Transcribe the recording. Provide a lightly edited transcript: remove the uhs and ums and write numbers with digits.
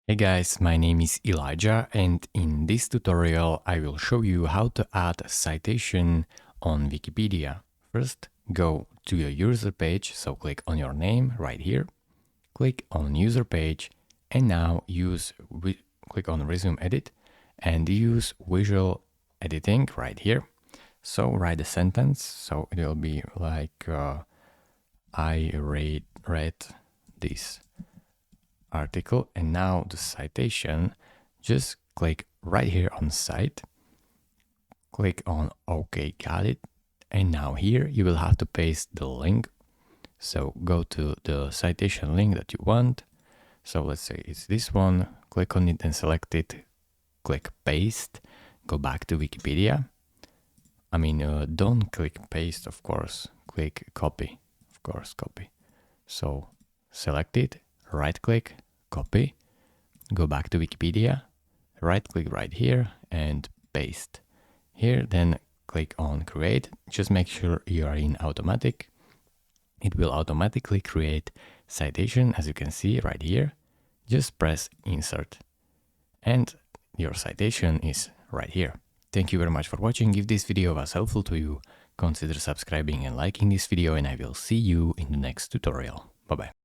Hey guys, my name is Elijah, and in this tutorial I will show you how to add a citation on Wikipedia. First, go to your user page, so click on your name right here, click on user page, and now click on resume edit and use visual editing right here. So write a sentence, so it will be like I read this article, and now the citation, just click right here on Cite, click on OK, got it, and now here you will have to paste the link. So go to the citation link that you want. So let's say it's this one, click on it and select it, click paste, go back to Wikipedia. Don't click paste, of course, click copy, of course, copy. So select it, right click, copy, go back to Wikipedia, right click right here and paste. Here then click on create, just make sure you are in automatic. It will automatically create citation, as you can see right here. Just press insert and your citation is right here. Thank you very much for watching. If this video was helpful to you, consider subscribing and liking this video, and I will see you in the next tutorial. Bye bye.